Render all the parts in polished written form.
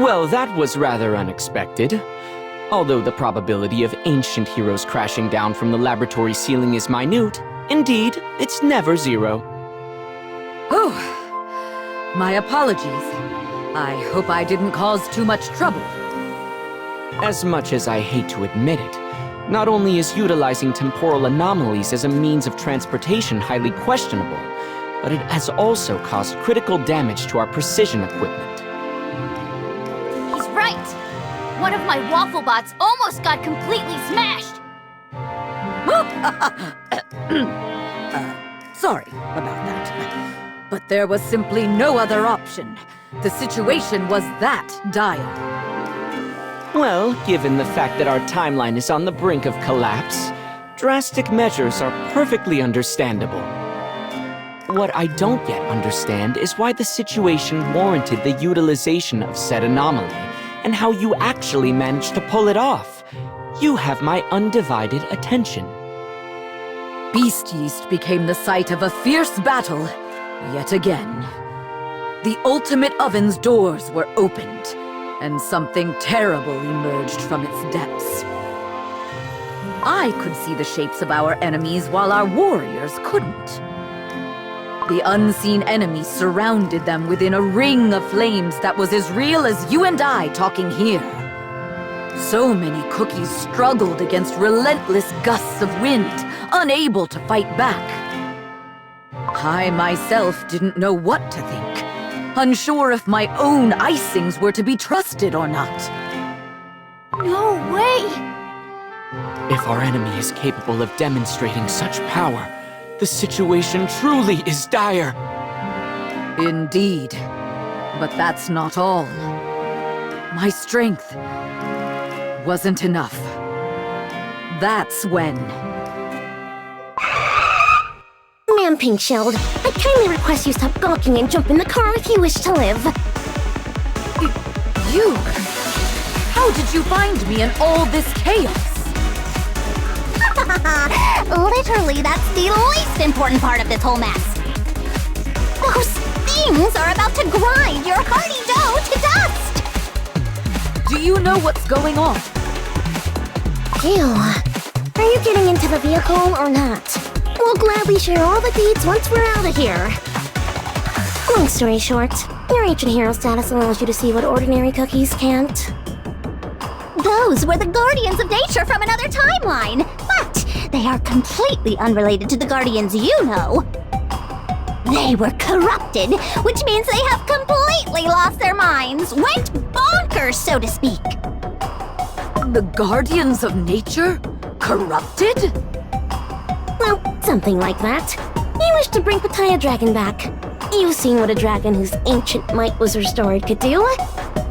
Well, that was rather unexpected. Although the probability of ancient heroes crashing down from the laboratory ceiling is minute, indeed, it's never zero. Oh, my apologies. I hope I didn't cause too much trouble. As much as I hate to admit it, not only is utilizing temporal anomalies as a means of transportation highly questionable, but it has also caused critical damage to our precision equipment. He's right! One of my waffle bots almost got completely smashed! Sorry about that. But there was simply no other option. The situation was that dire. Well, given the fact that our timeline is on the brink of collapse, drastic measures are perfectly understandable. What I don't yet understand is why the situation warranted the utilization of said anomaly, and how you actually managed to pull it off. You have my undivided attention. Beast Yeast became the site of a fierce battle, yet again. The Ultimate Oven's doors were opened, and something terrible emerged from its depths. I could see the shapes of our enemies while our warriors couldn't. The unseen enemy surrounded them within a ring of flames that was as real as you and I talking here. So many cookies struggled against relentless gusts of wind, unable to fight back. I myself didn't know what to think, unsure if my own icings were to be trusted or not. No way! If our enemy is capable of demonstrating such power, the situation truly is dire. Indeed. But that's not all. My strength wasn't enough. That's when... Ma'am Pinkshield, I kindly request you stop gawking and jump in the car if you wish to live. You? How did you find me in all this chaos? Literally, that's the least important part of this whole mess. Those things are about to grind your hearty dough to dust! Do you know what's going on? Ew. Are you getting into the vehicle or not? We'll gladly share all the deeds once we're out of here. Long story short, your ancient hero status allows you to see what ordinary cookies can't. Those were the Guardians of Nature from another timeline, but they are completely unrelated to the Guardians you know. They were corrupted, which means they have completely lost their minds, went bonkers, so to speak. The Guardians of Nature? Corrupted? Well, something like that. You wish to bring Pattaya Dragon back. You've seen what a dragon whose ancient might was restored could do.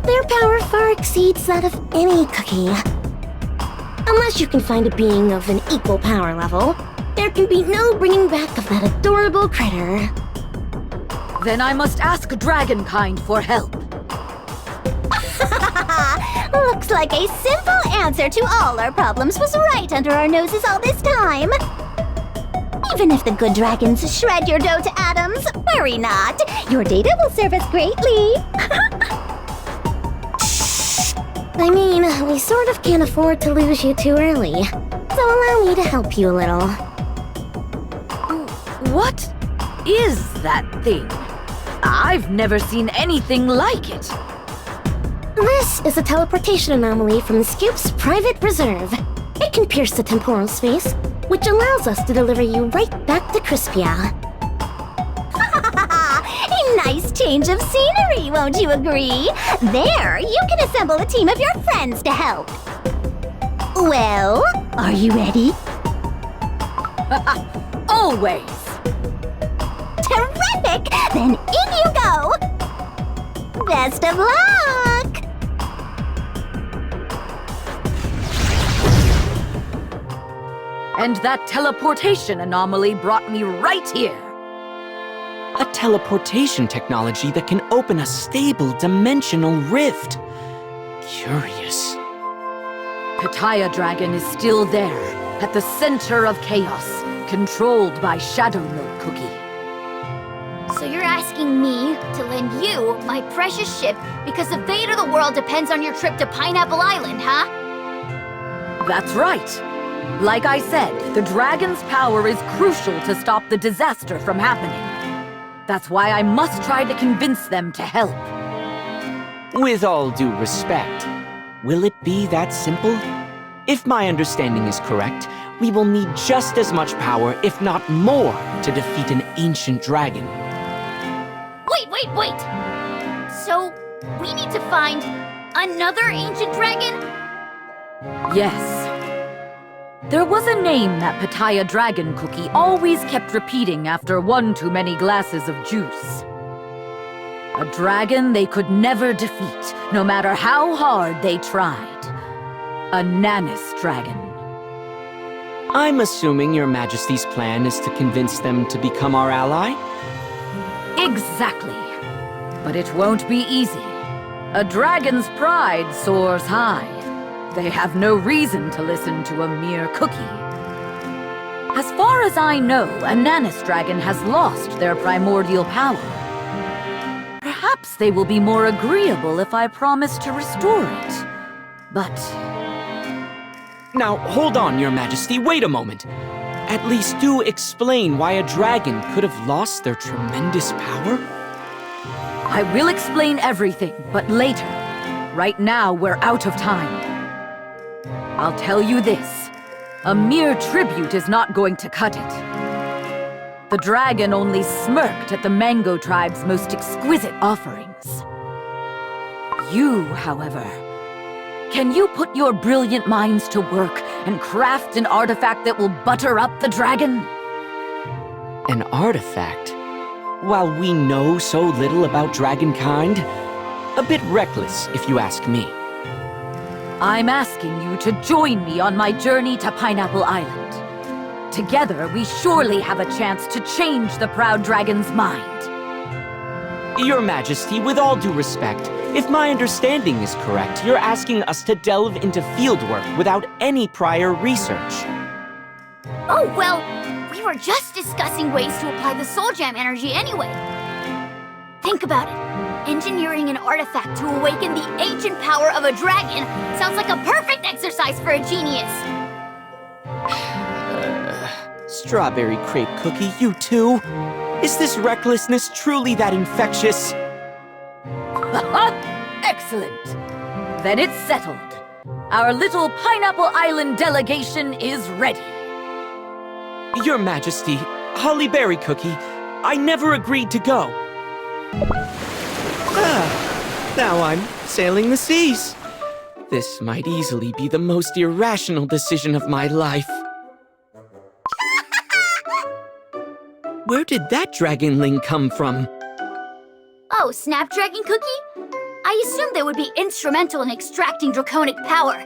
Their power far exceeds that of any cookie. Unless you can find a being of an equal power level, there can be no bringing back of that adorable critter. Then I must ask Dragonkind for help. Looks like a simple answer to all our problems was right under our noses all this time. Even if the good dragons shred your dough to atoms, worry not. Your data will serve us greatly. I mean, we sort of can't afford to lose you too early. So allow me to help you a little. What is that thing? I've never seen anything like it. This is a teleportation anomaly from the Scoop's private reserve. It can pierce the temporal space, which allows us to deliver you right back to Crispia. A nice change of scenery, won't you agree? There, you can assemble a team of your friends to help. Well, are you ready? Always. Terrific! Then in you go! Best of luck! And that teleportation anomaly brought me right here. A teleportation technology that can open a stable dimensional rift. Curious. Pattaya Dragon is still there, at the center of chaos, controlled by Shadow Milk Cookie. So you're asking asking me to lend you my precious ship because the fate of the world depends on your trip to Pineapple Island, huh? That's right. Like I said, the dragon's power is crucial to stop the disaster from happening. That's why I must try to convince them to help. With all due respect, will it be that simple? If my understanding is correct, we will need just as much power, if not more, to defeat an ancient dragon. Wait! So, we need to find another ancient dragon? Yes. There was a name that Pitaya Dragon Cookie always kept repeating after one too many glasses of juice. A dragon they could never defeat, no matter how hard they tried. A Nanis dragon. I'm assuming Your Majesty's plan is to convince them to become our ally? Exactly. But it won't be easy. A dragon's pride soars high. They have no reason to listen to a mere cookie. As far as I know, a Nanis dragon has lost their primordial power. Perhaps they will be more agreeable if I promise to restore it. But... Now, hold on, Your Majesty, wait a moment. At least do explain why a dragon could have lost their tremendous power? I will explain everything, but later. Right now, we're out of time. I'll tell you this. A mere tribute is not going to cut it. The dragon only smirked at the Mango Tribe's most exquisite offerings. You, however, can you put your brilliant minds to work and craft an artifact that will butter up the dragon? An artifact? While we know so little about dragonkind, a bit reckless, if you ask me. I'm asking you to join me on my journey to Pineapple Island. Together, we surely have a chance to change the proud dragon's mind. Your Majesty, with all due respect, if my understanding is correct, you're asking us to delve into fieldwork without any prior research. Oh, well, we were just discussing ways to apply the Soul Gem energy anyway. Think about it. Engineering an artifact to awaken the ancient power of a dragon sounds like a perfect exercise for a genius. Strawberry crepe cookie, you too? Is this recklessness truly that infectious? Excellent. Then it's settled. Our little Pineapple Island delegation is ready. Your Majesty, Holly Berry Cookie, I never agreed to go. Now I'm sailing the seas. This might easily be the most irrational decision of my life. Where did that dragonling come from? Oh, Snapdragon Cookie? I assumed they would be instrumental in extracting draconic power.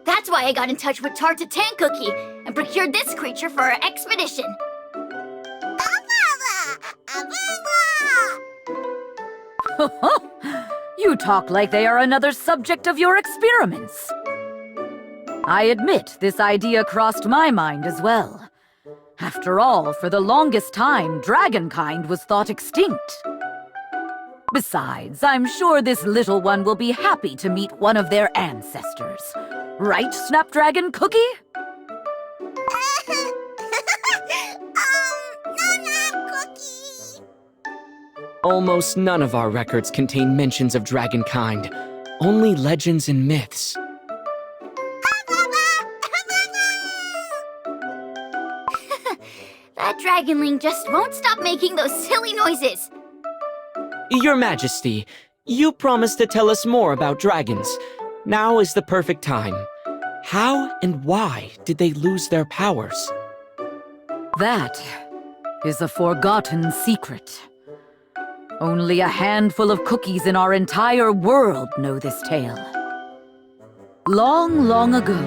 That's why I got in touch with Tartatan Cookie and procured this creature for our expedition. You talk like they are another subject of your experiments. I admit this idea crossed my mind as well. After all, for the longest time, dragonkind was thought extinct. Besides, I'm sure this little one will be happy to meet one of their ancestors. Right, Snapdragon Cookie? Almost none of our records contain mentions of dragonkind, only legends and myths. That dragonling just won't stop making those silly noises. Your Majesty, you promised to tell us more about dragons. Now is the perfect time. How and why did they lose their powers? That is a forgotten secret. Only a handful of cookies in our entire world know this tale. Long, long ago,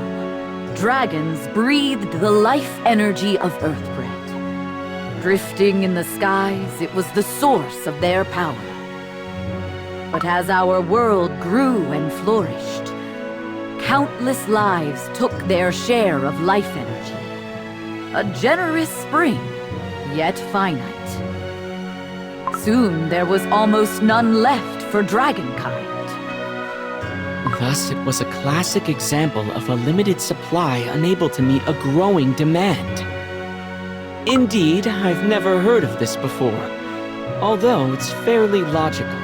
dragons breathed the life energy of Earthbread. Drifting in the skies, it was the source of their power. But as our world grew and flourished, countless lives took their share of life energy. A generous spring, yet finite. Soon there was almost none left for dragonkind. Thus, it was a classic example of a limited supply unable to meet a growing demand. Indeed, I've never heard of this before, although it's fairly logical.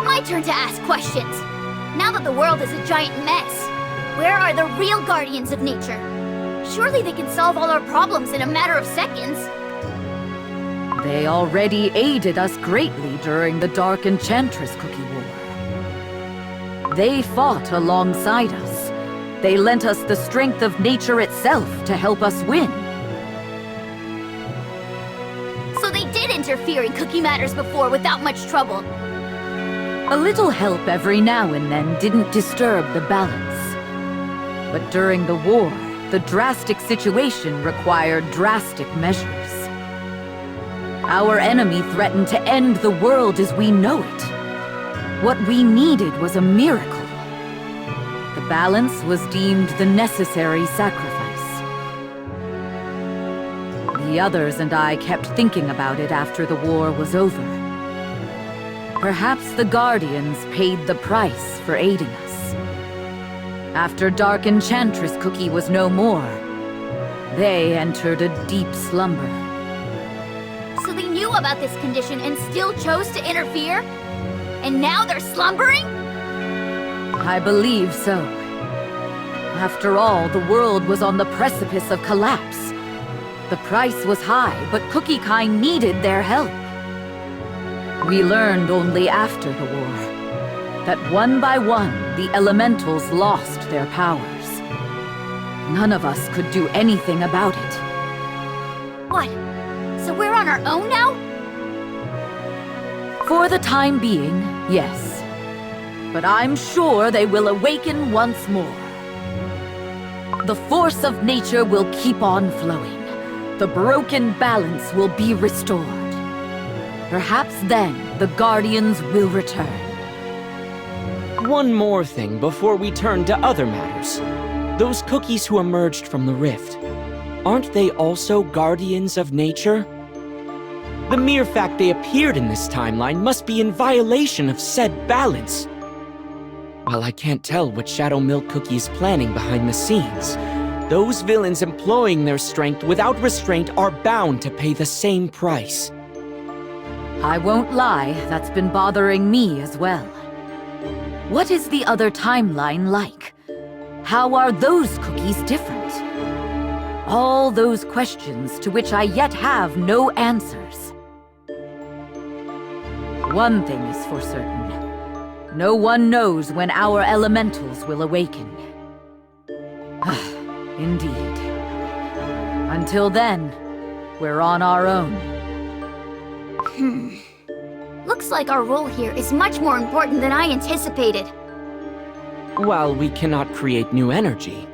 My turn to ask questions. Now that the world is a giant mess, where are the real guardians of nature? Surely they can solve all our problems in a matter of seconds. They already aided us greatly during the Dark Enchantress Cookie War. They fought alongside us. They lent us the strength of nature itself to help us win. So they did interfere in cookie matters before without much trouble. A little help every now and then didn't disturb the balance. But during the war, the drastic situation required drastic measures. Our enemy threatened to end the world as we know it. What we needed was a miracle. The balance was deemed the necessary sacrifice. The others and I kept thinking about it after the war was over. Perhaps the Guardians paid the price for aiding us. After Dark Enchantress Cookie was no more, they entered a deep slumber. So they knew about this condition and still chose to interfere? And now they're slumbering? I believe so. After all, the world was on the precipice of collapse. The price was high, but Cookiekind needed their help. We learned only after the war that one by one, the elementals lost their powers. None of us could do anything about it. What? So we're on our own now? For the time being, yes. But I'm sure they will awaken once more. The force of nature will keep on flowing. The broken balance will be restored. Perhaps then, the Guardians will return. One more thing before we turn to other matters. Those cookies who emerged from the rift, aren't they also guardians of nature? The mere fact they appeared in this timeline must be in violation of said balance. While I can't tell what Shadow Milk Cookie is planning behind the scenes, those villains employing their strength without restraint are bound to pay the same price. I won't lie, that's been bothering me as well. What is the other timeline like? How are those cookies different? All those questions to which I yet have no answers. One thing is for certain. No one knows when our elementals will awaken. Indeed. Until then, we're on our own. Looks like our role here is much more important than I anticipated. While we cannot create new energy,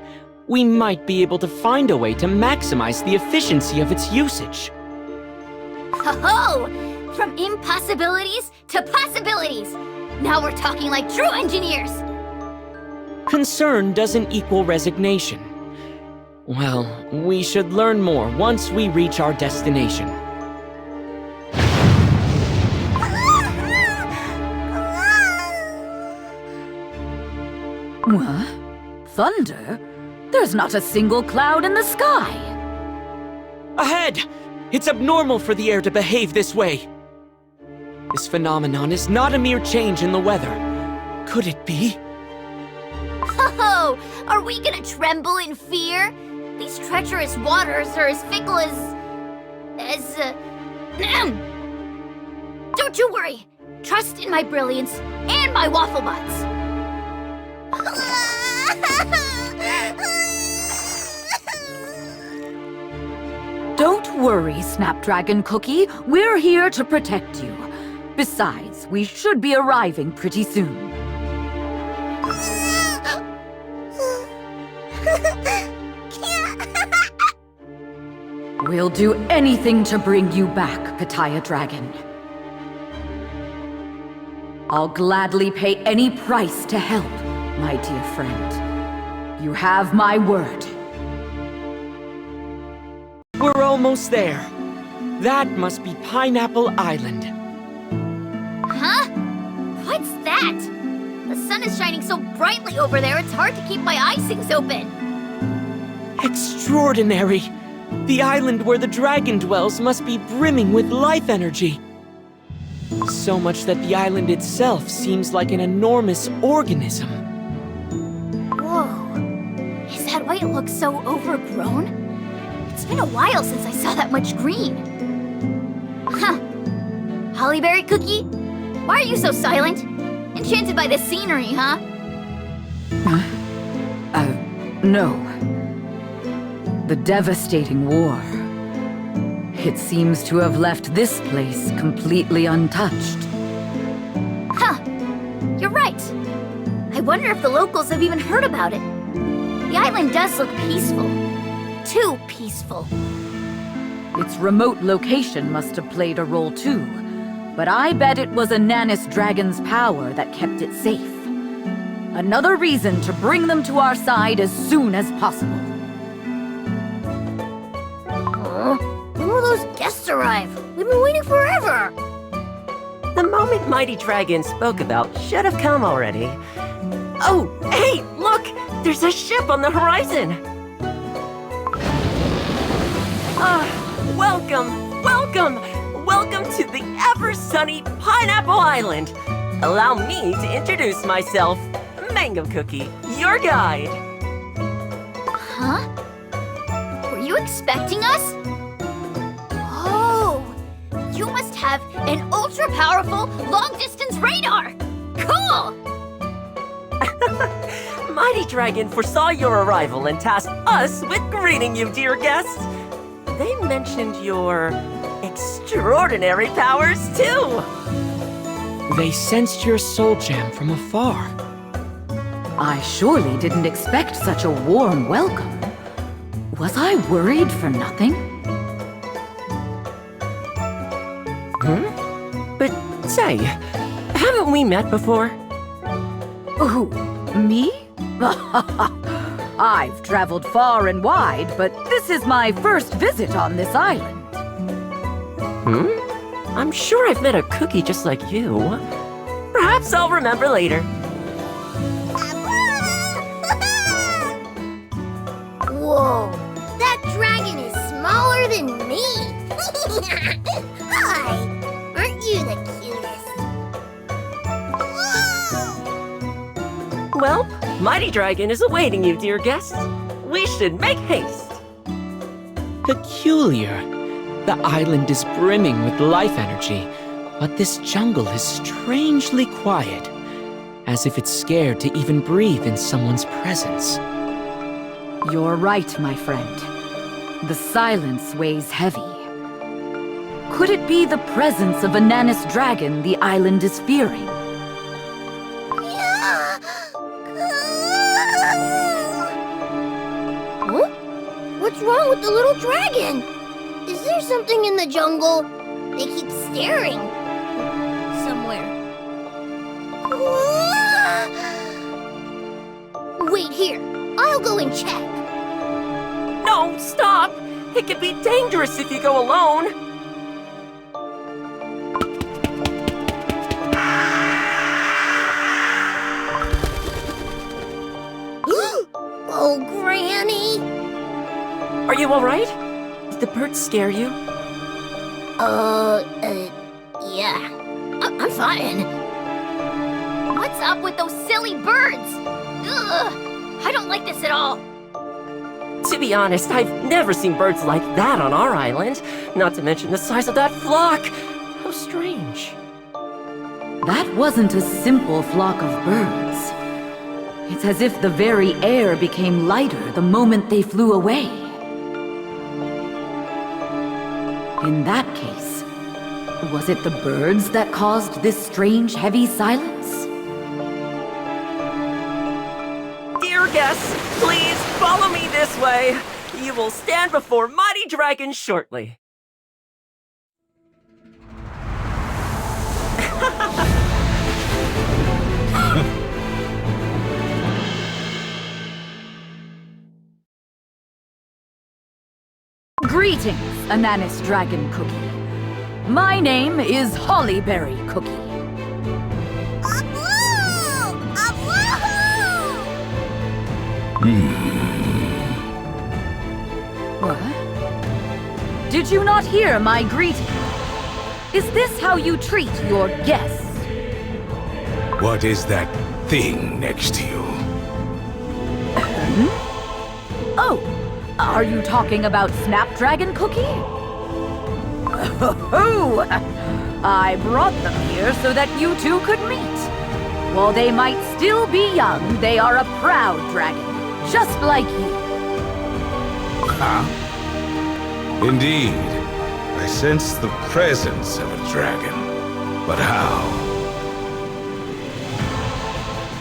we might be able to find a way to maximize the efficiency of its usage. Ho-ho! From impossibilities to possibilities! Now we're talking like true engineers! Concern doesn't equal resignation. Well, we should learn more once we reach our destination. What? Thunder? There's not a single cloud in the sky! Ahead! It's abnormal for the air to behave this way. This phenomenon is not a mere change in the weather. Could it be? Ho-ho! Are we gonna tremble in fear? These treacherous waters are as fickle as... Don't you worry! Trust in my brilliance and my waffle butts! Don't worry, Snapdragon Cookie. We're here to protect you. Besides, we should be arriving pretty soon. We'll do anything to bring you back, Pitaya Dragon. I'll gladly pay any price to help, my dear friend. You have my word. We're almost there. That must be Pineapple Island. Huh? What's that? The sun is shining so brightly over there, it's hard to keep my icings open. Extraordinary! The island where the dragon dwells must be brimming with life energy. So much that the island itself seems like an enormous organism. Whoa. Is that why it looks so overgrown? It's been a while since I saw that much green. Huh. Hollyberry Cookie? Why are you so silent? Enchanted by the scenery, huh? No. The devastating war. It seems to have left this place completely untouched. Huh. You're right. I wonder if the locals have even heard about it. The island does look peaceful. Too peaceful. Its remote location must have played a role too, but I bet it was a Nanis dragon's power that kept it safe. Another reason to bring them to our side as soon as possible. When will those guests arrive? We've been waiting forever. The moment Mighty Dragon spoke about should have come already. Oh, hey, look! There's a ship on the horizon! Welcome to the ever-sunny Pineapple Island! Allow me to introduce myself, Mango Cookie, your guide. Huh? Were you expecting us? Oh, you must have an ultra-powerful long-distance radar! Cool! Mighty Dragon foresaw your arrival and tasked us with greeting you, dear guests. They mentioned your extraordinary powers, too. They sensed your soul gem from afar. I surely didn't expect such a warm welcome. Was I worried for nothing? But say, haven't we met before? Who? Me? I've traveled far and wide, but this is my first visit on this island. I'm sure I've met a cookie just like you. Perhaps I'll remember later. Whoa, that dragon is smaller than me. Hi, aren't you the cutest? Well, Mighty Dragon is awaiting you, dear guests. We should make haste. Peculiar. The island is brimming with life energy, but this jungle is strangely quiet, as if it's scared to even breathe in someone's presence. You're right, my friend. The silence weighs heavy. Could it be the presence of a Nanis dragon the island is fearing? Huh? What's wrong with the little dragon? Is there something in the jungle? They keep staring. Somewhere. Wait here. I'll go and check. No, stop! It could be dangerous if you go alone. Oh, Granny! Are you all right? Did the bird scare you? Yeah. I'm fine. What's up with those silly birds? Ugh! I don't like this at all. To be honest, I've never seen birds like that on our island. Not to mention the size of that flock. How strange. That wasn't a simple flock of birds. It's as if the very air became lighter the moment they flew away. In that case, was it the birds that caused this strange heavy silence? Dear guests, please follow me this way. You will stand before Mighty Dragon shortly. Greetings, Ananis Dragon Cookie. My name is Hollyberry Cookie. What? Did you not hear my greeting? Is this how you treat your guests? What is that thing next to you? Oh, are you talking about Snapdragon Cookie? Oh, I brought them here so that you two could meet. While they might still be young, they are a proud dragon, just like you. Huh? Indeed. I sense the presence of a dragon. But how?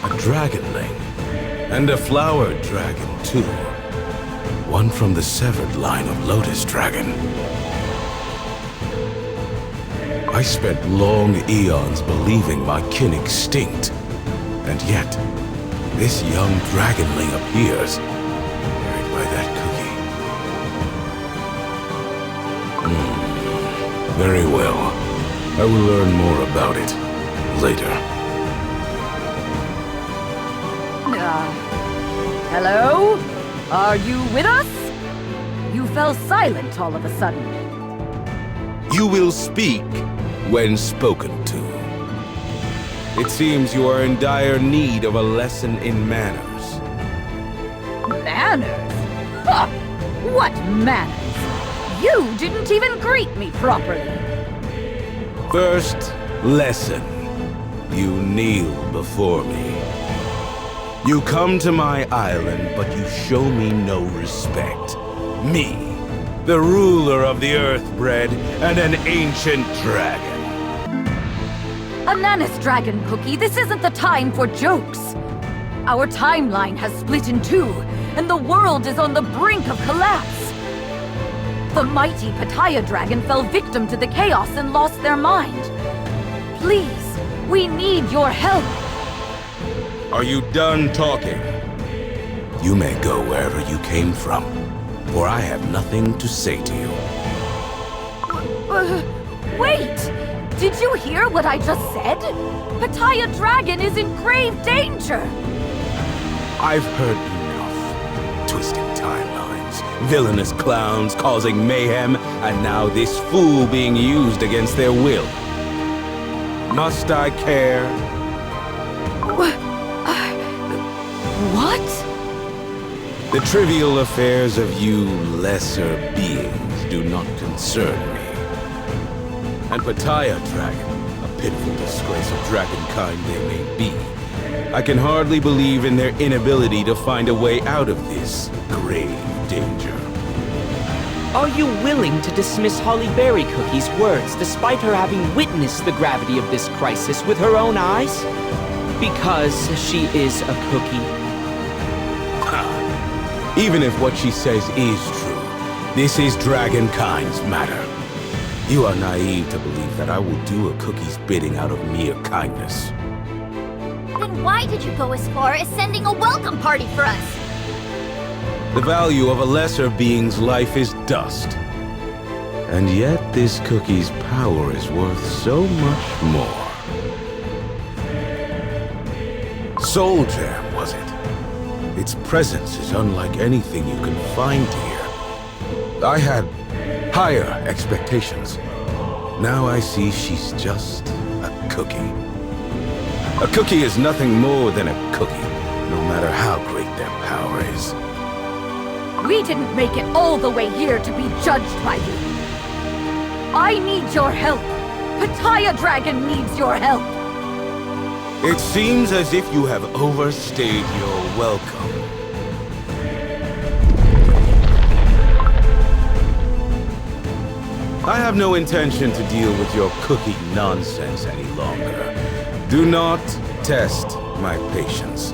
A dragonling. And a flower dragon, too. One from the severed line of Lotus Dragon. I spent long eons believing my kin extinct. And yet, this young dragonling appears, carried by that cookie. Very well. I will learn more about it later. Hello? Are you with us? You fell silent all of a sudden. You will speak when spoken to. It seems you are in dire need of a lesson in manners. Manners? Huh! What manners? You didn't even greet me properly. First lesson. You kneel before me. You come to my island, but you show me no respect. Me, the ruler of the Earthbred and an ancient dragon. Ananas Dragon Cookie, this isn't the time for jokes. Our timeline has split in two, and the world is on the brink of collapse. The mighty Pattaya Dragon fell victim to the chaos and lost their mind. Please, we need your help. Are you done talking? You may go wherever you came from, for I have nothing to say to you. Wait! Did you hear what I just said? Pattaya Dragon is in grave danger! I've heard enough. Twisting timelines, villainous clowns causing mayhem, and now this fool being used against their will. Must I care? What? The trivial affairs of you lesser beings do not concern me. And Pattaya Dragon, a pitiful disgrace of dragonkind they may be, I can hardly believe in their inability to find a way out of this grave danger. Are you willing to dismiss Hollyberry Cookie's words despite her having witnessed the gravity of this crisis with her own eyes? Because she is a cookie. Even if what she says is true, this is dragonkind's matter. You are naive to believe that I will do a cookie's bidding out of mere kindness. Then why did you go as far as sending a welcome party for us? The value of a lesser being's life is dust. And yet this cookie's power is worth so much more. Soul Jam, was it? Its presence is unlike anything you can find here. I had higher expectations. Now I see she's just a cookie. A cookie is nothing more than a cookie, no matter how great their power is. We didn't make it all the way here to be judged by you. I need your help. Pattaya Dragon needs your help. It seems as if you have overstayed your welcome. I have no intention to deal with your cookie nonsense any longer. Do not test my patience.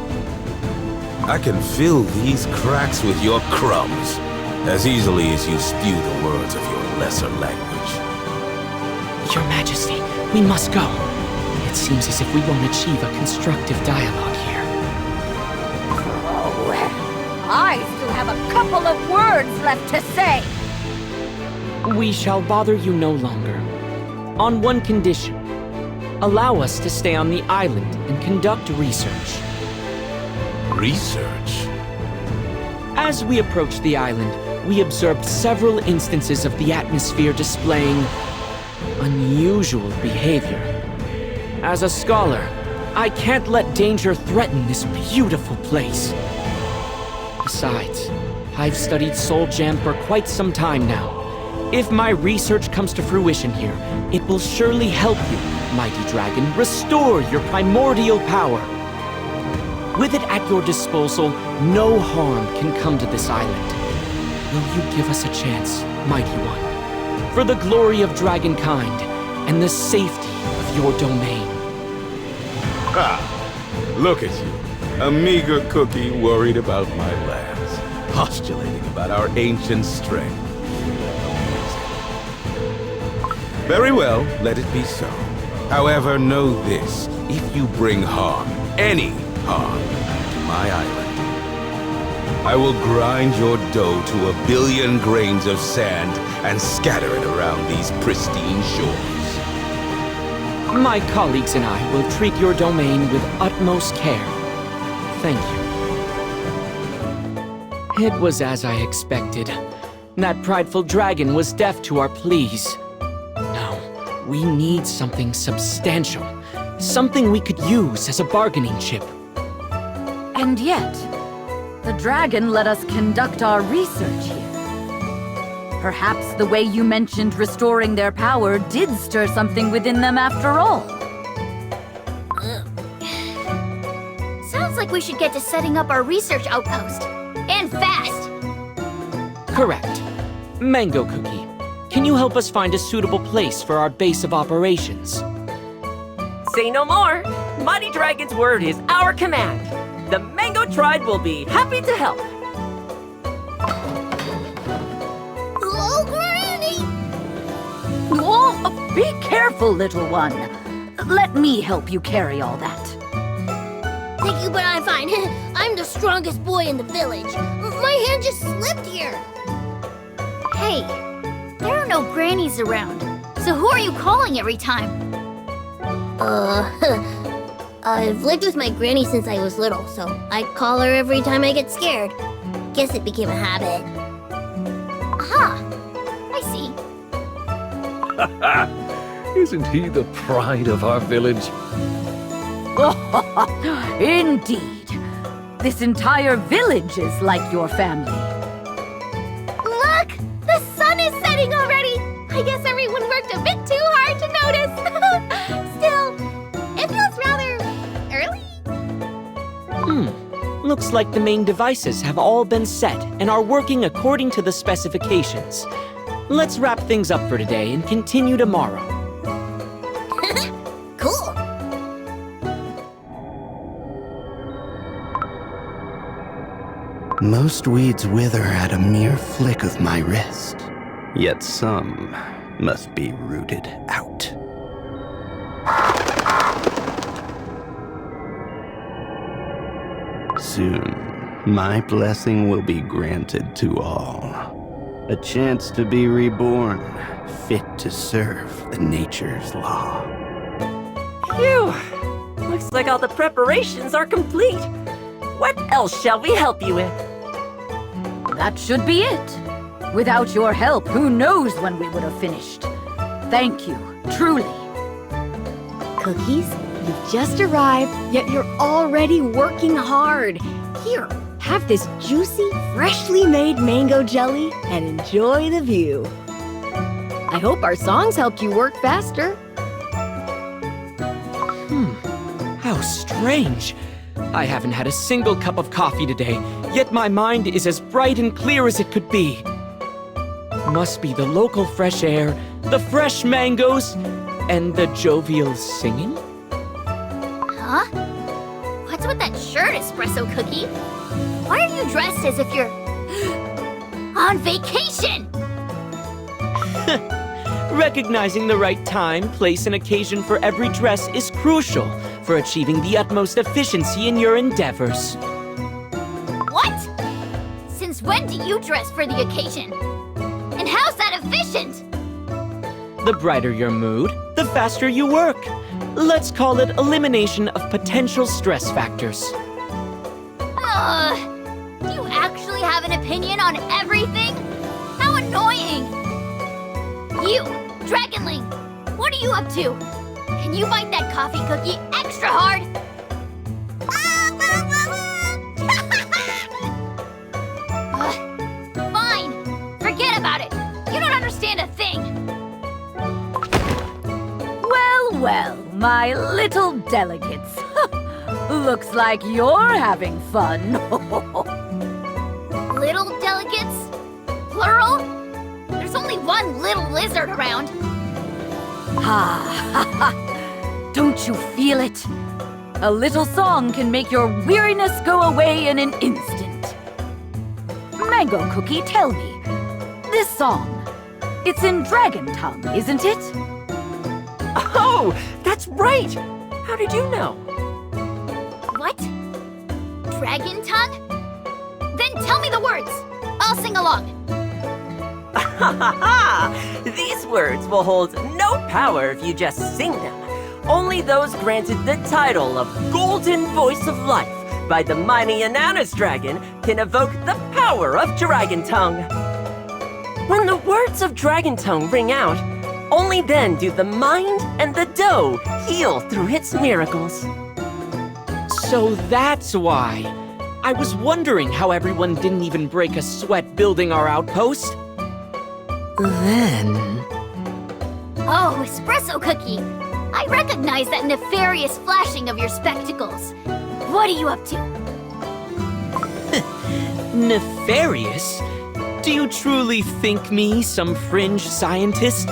I can fill these cracks with your crumbs as easily as you spew the words of your lesser language. Your Majesty, we must go. It seems as if we won't achieve a constructive dialogue here. Oh, I still have a couple of words left to say. We shall bother you no longer. On one condition. Allow us to stay on the island and conduct research. Research? As we approached the island, we observed several instances of the atmosphere displaying unusual behavior. As a scholar, I can't let danger threaten this beautiful place. Besides, I've studied Soul Jam for quite some time now. If my research comes to fruition here, it will surely help you, mighty dragon, restore your primordial power. With it at your disposal, no harm can come to this island. Will you give us a chance, mighty one? For the glory of dragonkind and the safety of your domain. Ha! Look at you, a meager cookie worried about my lands, postulating about our ancient strength. Very well, let it be so. However, know this, if you bring harm, any harm, to my island, I will grind your dough to 1 billion grains of sand and scatter it around these pristine shores. My colleagues and I will treat your domain with utmost care. Thank you. It was as I expected. That prideful dragon was deaf to our pleas. No, we need something substantial. Something we could use as a bargaining chip. And yet, the dragon let us conduct our research here. Perhaps the way you mentioned restoring their power did stir something within them after all. Sounds like we should get to setting up our research outpost. And fast! Correct. Mango Cookie, can you help us find a suitable place for our base of operations? Say no more. Mighty Dragon's word is our command. The Mango Tribe will be happy to help. Hello, Granny! Oh, be careful, little one. Let me help you carry all that. Thank you, but I'm fine. I'm the strongest boy in the village. My hand just slipped here. Hey, there are no grannies around. So who are you calling every time? I've lived with my granny since I was little, so I call her every time I get scared. Guess it became a habit. Aha! I see. Isn't he the pride of our village? Indeed. This entire village is like your family. Look! The sun is setting already! I guess everyone worked a bit too hard to notice. Still, it feels rather early. Looks like the main devices have all been set and are working according to the specifications. Let's wrap things up for today and continue tomorrow. Cool. Most weeds wither at a mere flick of my wrist, yet some must be rooted out. Soon, my blessing will be granted to all. A chance to be reborn, fit to serve the nature's law. Phew! Looks like all the preparations are complete. What else shall we help you with? That should be it. Without your help, who knows when we would have finished. Thank you, truly. Cookies, you've just arrived, yet you're already working hard. Here, have this juicy, freshly made mango jelly and enjoy the view. I hope our songs helped you work faster. How strange. I haven't had a single cup of coffee today, yet my mind is as bright and clear as it could be. Must be the local fresh air, the fresh mangoes, and the jovial singing? Huh? What's with that shirt, Espresso Cookie? Why are you dressed as if you're on vacation? Recognizing the right time, place, and occasion for every dress is crucial for achieving the utmost efficiency in your endeavors. What? Since when do you dress for the occasion? And how's that efficient? The brighter your mood, the faster you work. Let's call it elimination of potential stress factors. Do you actually have an opinion on everything? How annoying! You, Dragonling, what are you up to? Can you bite that coffee cookie extra hard? Fine, forget about it. You don't understand a thing. Well, well, my little delegates. Looks like you're having fun. Little delegates? Plural? There's only one little lizard around. Don't you feel it? A little song can make your weariness go away in an instant. Mango Cookie, tell me. This song, it's in Dragon Tongue, isn't it? Oh, that's right! How did you know? What? Dragon tongue? Then tell me the words. I'll sing along. These words will hold no power if you just sing them. Only those granted the title of Golden Voice of Life by the mighty Ananas Dragon can evoke the power of Dragon Tongue. When the words of Dragon Tongue ring out, only then do the mind and the dough heal through its miracles. So that's why. I was wondering how everyone didn't even break a sweat building our outpost. Then... Oh, Espresso Cookie. I recognize that nefarious flashing of your spectacles. What are you up to? Nefarious? Do you truly think me some fringe scientist?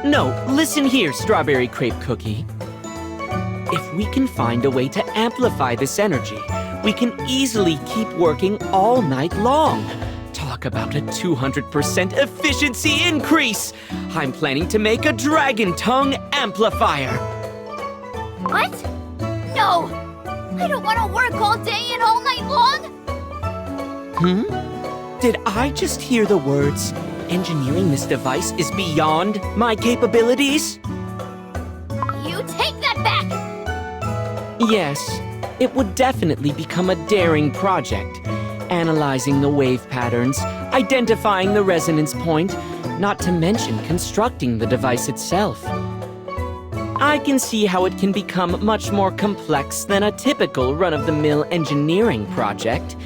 No, listen here, Strawberry Crepe Cookie. If we can find a way to amplify this energy, we can easily keep working all night long. Talk about a 200% efficiency increase! I'm planning to make a Dragon Tongue amplifier. What? No! I don't want to work all day and all night long! Did I just hear the words, engineering this device is beyond my capabilities? You take that back! Yes, it would definitely become a daring project. Analyzing the wave patterns, identifying the resonance point, not to mention constructing the device itself. I can see how it can become much more complex than a typical run-of-the-mill engineering project.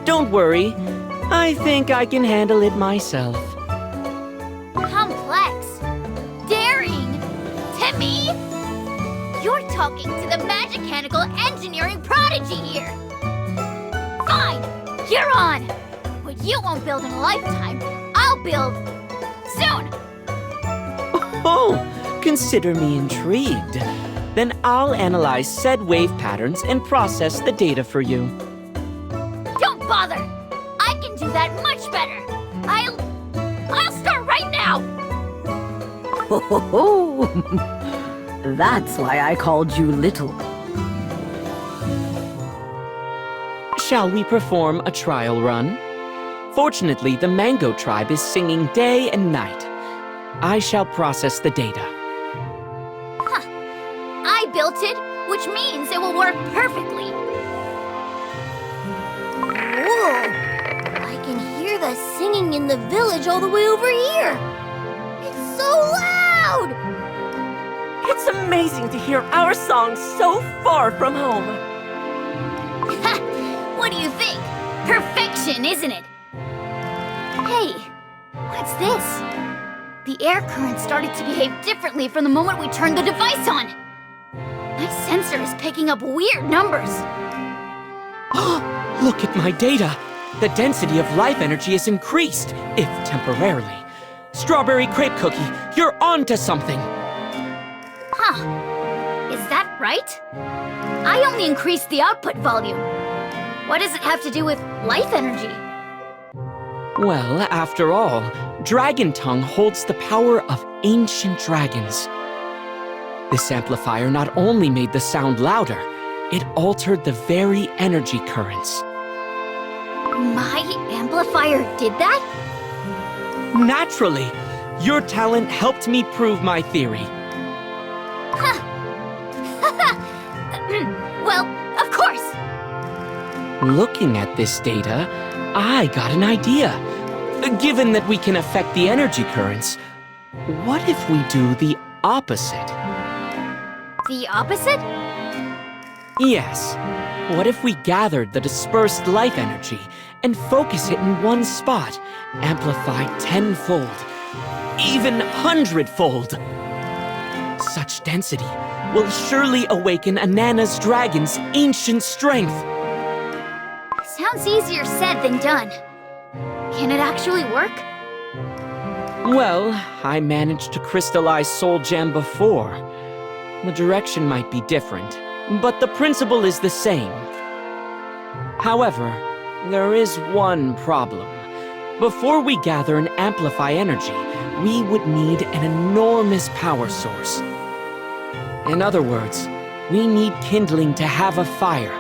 Don't worry, I think I can handle it myself. Complex? Daring? To me? You're talking to the Magicanical Engineering Prodigy here! Fine! You're on! What you won't build in a lifetime, I'll build... soon! Oh, consider me intrigued. Then I'll analyze said wave patterns and process the data for you. Don't bother! I can do that much better! I'll start right now! Ho ho ho! That's why I called you little. Shall we perform a trial run? Fortunately, the Mango Tribe is singing day and night. I shall process the data. I built it, which means it will work perfectly. Whoa! I can hear the singing in the village all the way over here. It's so loud! It's amazing to hear our song so far from home. What do you think? Perfection, isn't it? Hey, what's this? The air current started to behave differently from the moment we turned the device on. My sensor is picking up weird numbers. Look at my data. The density of life energy is increased, if temporarily. Strawberry Crepe Cookie, you're onto something. Huh. Is that right? I only increased the output volume. What does it have to do with life energy? Well, after all, Dragon Tongue holds the power of ancient dragons. This amplifier not only made the sound louder, it altered the very energy currents. My amplifier did that? Naturally! Your talent helped me prove my theory. Well, of course! Looking at this data, I got an idea. Given that we can affect the energy currents, what if we do the opposite? The opposite? Yes. What if we gathered the dispersed life energy and focus it in one spot, amplified tenfold, even 100-fold? Such density will surely awaken Anana's dragon's ancient strength. Sounds easier said than done. Can it actually work? Well, I managed to crystallize Soul Gem before. The direction might be different, but the principle is the same. However, there is one problem. Before we gather and amplify energy, we would need an enormous power source. In other words, we need kindling to have a fire.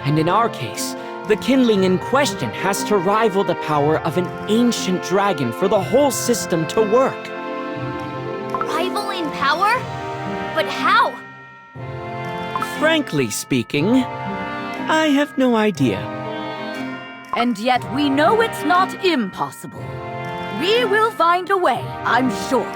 And in our case, the kindling in question has to rival the power of an ancient dragon for the whole system to work. Rival in power? But how? Frankly speaking, I have no idea. And yet we know it's not impossible. We will find a way, I'm sure.